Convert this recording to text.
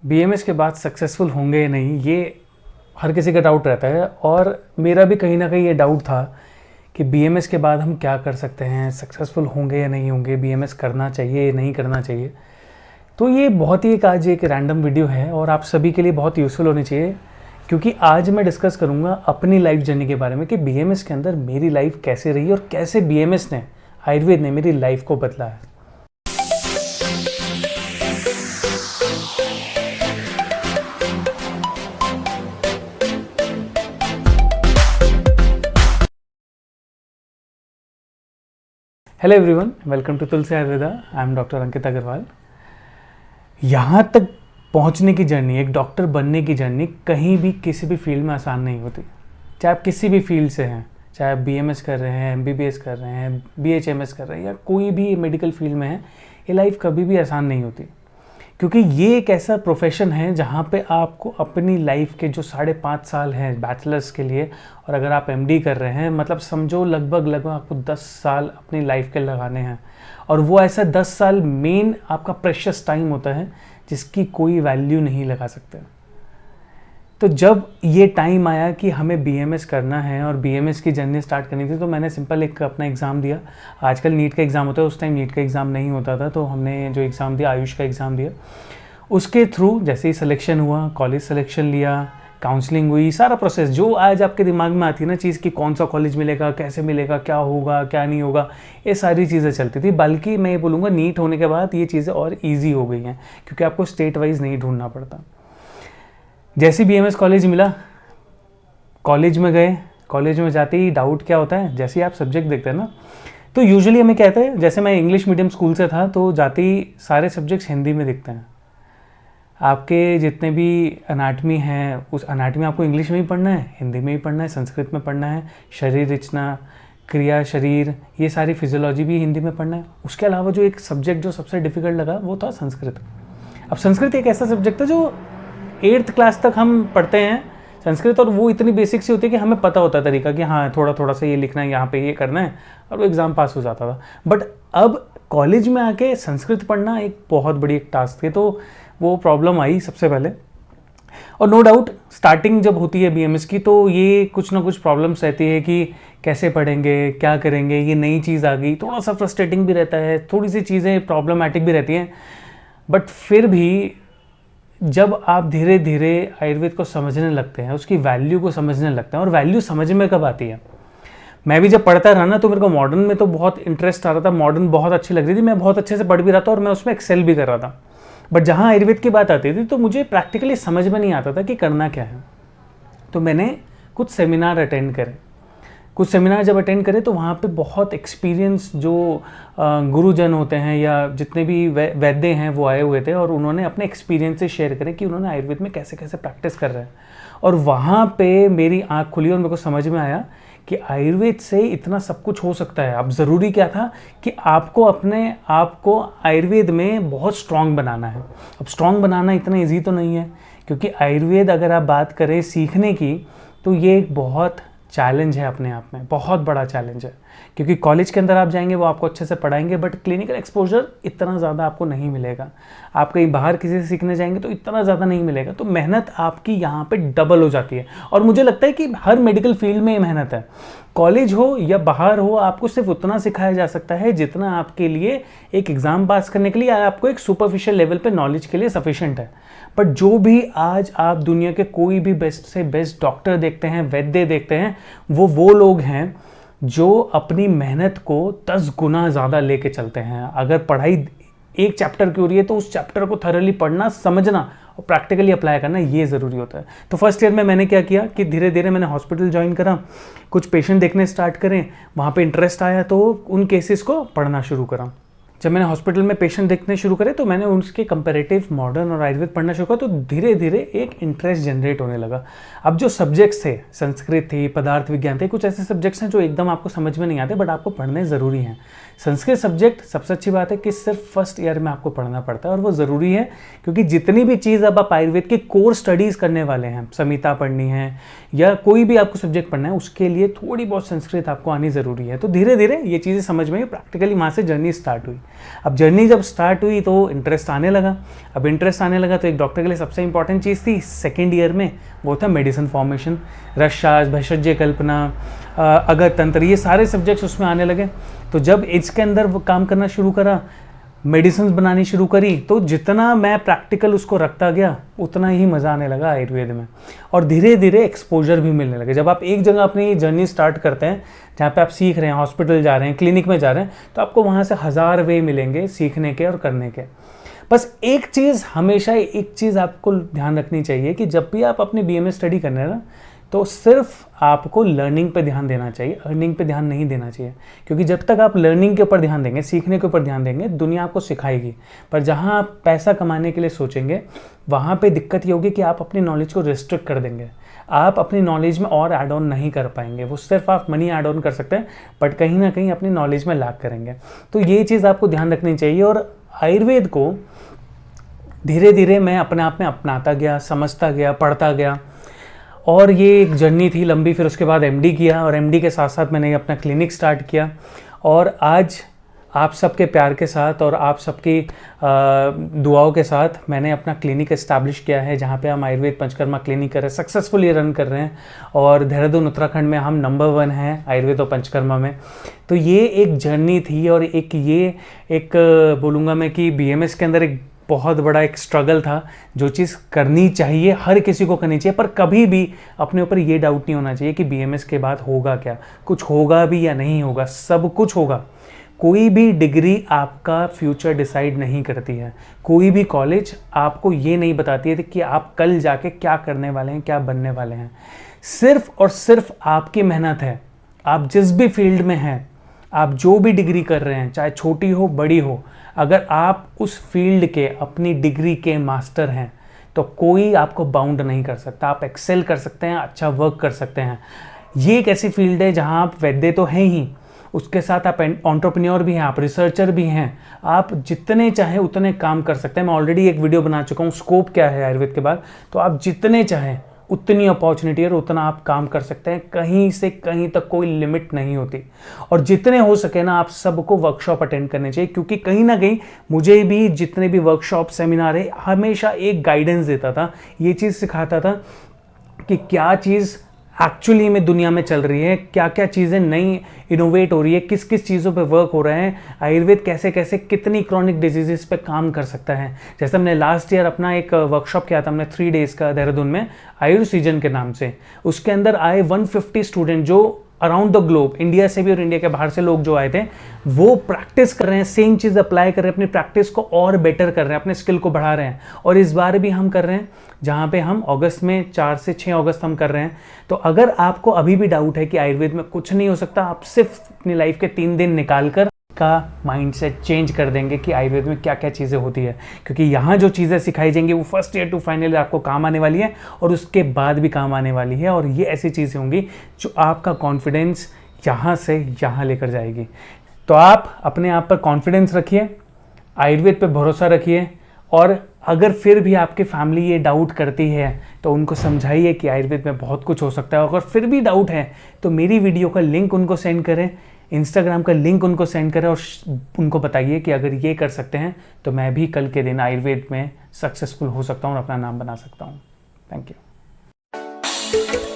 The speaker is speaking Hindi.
बीएमएस के बाद सक्सेसफुल होंगे या नहीं, ये हर किसी का डाउट रहता है। और मेरा भी कहीं ना कहीं ये डाउट था कि बीएमएस के बाद हम क्या कर सकते हैं, सक्सेसफुल होंगे या नहीं होंगे, बीएमएस करना चाहिए या नहीं करना चाहिए। तो ये बहुत ही आज एक रैंडम वीडियो है और आप सभी के लिए बहुत यूज़फुल होनी चाहिए, क्योंकि आज मैं डिस्कस करूँगा अपनी लाइफ जर्नी के बारे में कि बीएमएस के अंदर मेरी लाइफ कैसे रही और कैसे बीएमएस ने, आयुर्वेद ने मेरी लाइफ को बदला है। Hello everyone, welcome to Tulsi Ayurveda. I am doctor Ankit Agarwal. यहाँ तक पहुँचने की जर्नी, एक डॉक्टर बनने की जर्नी कहीं भी किसी भी फील्ड में आसान नहीं होती। चाहे आप किसी भी फील्ड से हैं, चाहे आप बीएमएस कर रहे हैं, एमबीबीएस कर रहे हैं, बीएचएमएस कर रहे हैं या कोई भी मेडिकल फील्ड में है, ये लाइफ कभी भी आसान नहीं होती। क्योंकि ये एक ऐसा प्रोफेशन है जहाँ पे आपको अपनी लाइफ के जो 5.5 साल हैं बैचलर्स के लिए, और अगर आप एमडी कर रहे हैं मतलब समझो लगभग आपको 10 साल अपनी लाइफ के लगाने हैं। और वो ऐसा 10 साल मेन आपका प्रेशियस टाइम होता है जिसकी कोई वैल्यू नहीं लगा सकते। तो जब ये टाइम आया कि हमें बीएमएस करना है और बीएमएस की जर्नी स्टार्ट करनी थी, तो मैंने सिंपल एक अपना एग्ज़ाम दिया। आजकल नीट का एग्ज़ाम होता है, उस टाइम नीट का एग्ज़ाम नहीं होता था, तो हमने जो एग्ज़ाम दिया आयुष का एग्ज़ाम दिया। उसके थ्रू जैसे ही सिलेक्शन हुआ, कॉलेज सिलेक्शन लिया, काउंसलिंग हुई, सारा प्रोसेस जो आज आपके दिमाग में आती है ना चीज़ कि कौन सा कॉलेज मिलेगा, कैसे मिलेगा, क्या होगा क्या नहीं होगा, ये सारी चीज़ें चलती थी। बल्कि मैं ये बोलूँगा नीट होने के बाद ये चीज़ें और ईजी हो गई हैं, क्योंकि आपको स्टेट वाइज नहीं ढूंढना पड़ता। जैसे बीएमएस कॉलेज मिला, कॉलेज में गए, कॉलेज में जाते ही डाउट क्या होता है, जैसे ही आप सब्जेक्ट देखते हैं ना, तो यूजुअली हमें कहते हैं, जैसे मैं इंग्लिश मीडियम स्कूल से था तो जाते ही सारे सब्जेक्ट्स हिंदी में दिखते हैं। आपके जितने भी अनाटमी हैं, उस अनाटमी आपको इंग्लिश में ही पढ़ना है, हिंदी में ही पढ़ना है, संस्कृत में पढ़ना है, शरीर रचना, क्रिया शरीर, ये सारी फिजियोलॉजी भी हिंदी में पढ़ना है। उसके अलावा जो एक सब्जेक्ट जो सबसे डिफिकल्ट लगा वो था संस्कृत। अब संस्कृत एक ऐसा सब्जेक्ट था जो 8th क्लास तक हम पढ़ते हैं संस्कृत, और वो इतनी बेसिक सी होती है कि हमें पता होता है तरीका कि हाँ थोड़ा थोड़ा सा ये लिखना है, यहाँ पे ये करना है, और वो एग्ज़ाम पास हो जाता था। बट अब कॉलेज में आके संस्कृत पढ़ना एक बहुत बड़ी एक टास्क थी, तो वो प्रॉब्लम आई सबसे पहले। और नो डाउट स्टार्टिंग जब होती है बीएमएस की, तो ये कुछ ना कुछ प्रॉब्लम्स रहती है कि कैसे पढ़ेंगे, क्या करेंगे, ये नई चीज़ आ गई, थोड़ा सा फ्रस्ट्रेटिंग भी रहता है, थोड़ी सी चीज़ें प्रॉब्लमेटिक भी रहती हैं। बट फिर भी जब आप धीरे धीरे आयुर्वेद को समझने लगते हैं, उसकी वैल्यू को समझने लगते हैं, और वैल्यू समझ में कब आती है, मैं भी जब पढ़ता रहा ना तो मेरे को मॉडर्न में तो बहुत इंटरेस्ट आ रहा था, मॉडर्न बहुत अच्छी लग रही थी, मैं बहुत अच्छे से पढ़ भी रहा था और मैं उसमें एक्सेल भी कर रहा था। बट जहाँ आयुर्वेद की बात आती थी तो मुझे प्रैक्टिकली समझ में नहीं आता था कि करना क्या है। तो मैंने कुछ सेमिनार अटेंड करे। कुछ सेमिनार जब अटेंड करें तो वहाँ पे बहुत एक्सपीरियंस जो गुरुजन होते हैं या जितने भी वैद्य हैं वो आए हुए थे, और उन्होंने अपने एक्सपीरियंस से शेयर करें कि उन्होंने आयुर्वेद में कैसे कैसे प्रैक्टिस कर रहे हैं। और वहाँ पे मेरी आँख खुली और मेरे को समझ में आया कि आयुर्वेद से इतना सब कुछ हो सकता है। अब ज़रूरी क्या था कि आपको अपने आप को आयुर्वेद में बहुत स्ट्रॉन्ग बनाना है। अब स्ट्रॉन्ग बनाना इतना ईजी तो नहीं है, क्योंकि आयुर्वेद अगर आप बात करें सीखने की, तो ये एक बहुत चैलेंज है, अपने आप में बहुत बड़ा चैलेंज है। क्योंकि कॉलेज के अंदर आप जाएंगे, वो आपको अच्छे से पढ़ाएंगे, बट क्लिनिकल एक्सपोजर इतना ज़्यादा आपको नहीं मिलेगा। आप कहीं बाहर किसी से सीखने जाएंगे तो इतना ज़्यादा नहीं मिलेगा, तो मेहनत आपकी यहाँ पे डबल हो जाती है। और मुझे लगता है कि हर मेडिकल फील्ड में ये मेहनत है, कॉलेज हो या बाहर हो, आपको सिर्फ उतना सिखाया जा सकता है जितना आपके लिए एक एग्ज़ाम पास करने के लिए आपको एक सुपरफिशियल लेवल पे नॉलेज के लिए सफिशिएंट है। बट जो भी आज आप दुनिया के कोई भी बेस्ट से बेस्ट डॉक्टर देखते हैं, वैद्य देखते हैं, वो लोग हैं जो अपनी मेहनत को 10 गुना ज़्यादा लेके चलते हैं। अगर पढ़ाई एक चैप्टर की हो रही है तो उस चैप्टर को थरली पढ़ना, समझना और प्रैक्टिकली अप्लाई करना, ये ज़रूरी होता है। तो फर्स्ट ईयर में मैंने क्या किया कि धीरे धीरे मैंने हॉस्पिटल ज्वाइन करा, कुछ पेशेंट देखने स्टार्ट करें, वहाँ पे इंटरेस्ट आया तो उन केसेस को पढ़ना शुरू करा। जब मैंने हॉस्पिटल में पेशेंट देखने शुरू करे तो मैंने उसके कंपैरेटिव मॉडर्न और आयुर्वेद पढ़ना शुरू किया, तो धीरे धीरे एक इंटरेस्ट जनरेट होने लगा। अब जो सब्जेक्ट्स थे, संस्कृत थी, पदार्थ विज्ञान थे, कुछ ऐसे सब्जेक्ट्स हैं जो एकदम आपको समझ में नहीं आते बट आपको पढ़ने ज़रूरी हैं। संस्कृत सब्जेक्ट सबसे अच्छी बात है कि सिर्फ फर्स्ट ईयर में आपको पढ़ना पड़ता है, और वो ज़रूरी है क्योंकि जितनी भी चीज़ अब आप आयुर्वेद के कोर स्टडीज़ करने वाले हैं, संहिता पढ़नी है या कोई भी आपको सब्जेक्ट पढ़ना है, उसके लिए थोड़ी बहुत संस्कृत आपको आनी ज़रूरी है। तो धीरे धीरे ये चीज़ें समझ में आई, प्रैक्टिकली वहाँ से जर्नी स्टार्ट हुई। अब जर्नी जब स्टार्ट हुई तो इंटरेस्ट आने लगा। अब इंटरेस्ट आने लगा तो एक डॉक्टर के लिए सबसे इंपॉर्टेंट चीज़ थी सेकेंड ईयर में, वो था मेडिसिन फॉर्मेशन। रसशास्त्र, भेषज कल्पना, अगर तंत्र, ये सारे सब्जेक्ट्स उसमें आने लगे। तो जब इसके अंदर वो काम करना शुरू करा, मेडिसिन बनानी शुरू करी, तो जितना मैं प्रैक्टिकल उसको रखता गया उतना ही मज़ा आने लगा आयुर्वेद में, और धीरे धीरे एक्सपोजर भी मिलने लगे। जब आप एक जगह अपनी जर्नी स्टार्ट करते हैं जहाँ पे आप सीख रहे हैं, हॉस्पिटल जा रहे हैं, क्लिनिक में जा रहे हैं, तो आपको वहाँ से 1000 वे मिलेंगे सीखने के और करने के। बस एक चीज़, हमेशा एक चीज़ आपको ध्यान रखनी चाहिए कि जब भी आप अपनी BMS स्टडी करने ना, तो सिर्फ आपको लर्निंग पे ध्यान देना चाहिए, अर्निंग पे ध्यान नहीं देना चाहिए। क्योंकि जब तक आप लर्निंग के ऊपर ध्यान देंगे, सीखने के ऊपर ध्यान देंगे, दुनिया आपको सिखाएगी। पर जहाँ आप पैसा कमाने के लिए सोचेंगे, वहाँ पे दिक्कत ये होगी कि आप अपनी नॉलेज को रिस्ट्रिक्ट कर देंगे। आप अपनी नॉलेज में और ऐड ऑन नहीं कर पाएंगे। वो सिर्फ आप मनी ऐड ऑन कर सकते हैं, बट कहीं ना कहीं अपनी नॉलेज में लैग करेंगे। तो ये चीज़ आपको ध्यान रखनी चाहिए। और आयुर्वेद को धीरे धीरे मैं अपने आप में अपनाता गया, समझता गया, पढ़ता गया, और ये एक जर्नी थी लंबी। फिर उसके बाद MD किया, और MD के साथ साथ मैंने अपना क्लिनिक स्टार्ट किया। और आज आप सबके प्यार के साथ और आप सबकी दुआओं के साथ मैंने अपना क्लिनिक इस्टेब्लिश किया है, जहाँ पे हम आयुर्वेद पंचकर्मा क्लिनिक कर रहे हैं, सक्सेसफुली रन कर रहे हैं। और देहरादून उत्तराखंड में हम नंबर 1 हैं आयुर्वेद और पंचकर्मा में। तो ये एक जर्नी थी, और एक बोलूँगा मैं कि BMS के अंदर एक बहुत बड़ा एक स्ट्रगल था। जो चीज़ करनी चाहिए, हर किसी को करनी चाहिए, पर कभी भी अपने ऊपर ये डाउट नहीं होना चाहिए कि BMS के बाद होगा क्या, कुछ होगा भी या नहीं होगा। सब कुछ होगा। कोई भी डिग्री आपका फ्यूचर डिसाइड नहीं करती है। कोई भी कॉलेज आपको ये नहीं बताती है कि आप कल जाके क्या करने वाले हैं, क्या बनने वाले हैं। सिर्फ और सिर्फ आपकी मेहनत है। आप जिस भी फील्ड में हैं, आप जो भी डिग्री कर रहे हैं, चाहे छोटी हो बड़ी हो, अगर आप उस फील्ड के, अपनी डिग्री के मास्टर हैं, तो कोई आपको बाउंड नहीं कर सकता। आप एक्सेल कर सकते हैं, अच्छा वर्क कर सकते हैं। ये एक ऐसी फील्ड है जहां आप वैद्य तो हैं ही, उसके साथ आप एंटरप्रेन्योर भी हैं, आप रिसर्चर भी हैं। आप जितने चाहें उतने काम कर सकते हैं। मैं ऑलरेडी एक वीडियो बना चुका हूँ, स्कोप क्या है आयुर्वेद के बाद। तो आप जितने चाहें उतनी अपॉर्चुनिटी और उतना आप काम कर सकते हैं। कहीं से कहीं तक कोई लिमिट नहीं होती। और जितने हो सके ना, आप सबको वर्कशॉप अटेंड करने चाहिए, क्योंकि कहीं ना कहीं मुझे भी जितने भी वर्कशॉप, सेमिनार है, हमेशा एक गाइडेंस देता था, ये चीज़ सिखाता था कि क्या चीज़ एक्चुअली में दुनिया में चल रही है, क्या क्या चीज़ें नई इनोवेट हो रही है, किस किस चीज़ों पे वर्क हो रहे हैं, आयुर्वेद कैसे कैसे कितनी क्रॉनिक डिजीजेस पे काम कर सकता है। जैसे हमने लास्ट ईयर अपना एक वर्कशॉप किया था, हमने 3 डेज़ का देहरादून में, आयुर सीजन के नाम से। उसके अंदर आए 150 स्टूडेंट जो अराउंड द ग्लोब, इंडिया से भी और इंडिया के बाहर से लोग जो आए थे, वो प्रैक्टिस कर रहे हैं, सेम चीज़ अप्लाई कर रहे हैं, अपनी प्रैक्टिस को और बेटर कर रहे हैं, अपने स्किल को बढ़ा रहे हैं। और इस बार भी हम कर रहे हैं, जहाँ पे हम अगस्त में 4 से 6 अगस्त हम कर रहे हैं। तो अगर आपको अभी भी डाउट है कि आयुर्वेद में कुछ नहीं हो सकता, आप सिर्फ अपनी लाइफ के 3 दिन निकाल कर का माइंडसेट चेंज कर देंगे कि आयुर्वेद में क्या क्या चीज़ें होती है। क्योंकि यहाँ जो चीज़ें सिखाई जाएंगी वो फर्स्ट ईयर टू फाइनल आपको काम आने वाली है, और उसके बाद भी काम आने वाली है। और ये ऐसी चीज़ें होंगी जो आपका कॉन्फिडेंस यहाँ से यहाँ लेकर जाएगी। तो आप अपने आप पर कॉन्फिडेंस रखिए, आयुर्वेद पे भरोसा रखिए, और अगर फिर भी आपकी फैमिली ये डाउट करती है तो उनको समझाइए कि आयुर्वेद में बहुत कुछ हो सकता है। अगर फिर भी डाउट है तो मेरी वीडियो का लिंक उनको सेंड करें, इंस्टाग्राम का लिंक उनको सेंड करें, और उनको बताइए कि अगर ये कर सकते हैं तो मैं भी कल के दिन आयुर्वेद में सक्सेसफुल हो सकता हूँ और अपना नाम बना सकता हूँ। Thank you.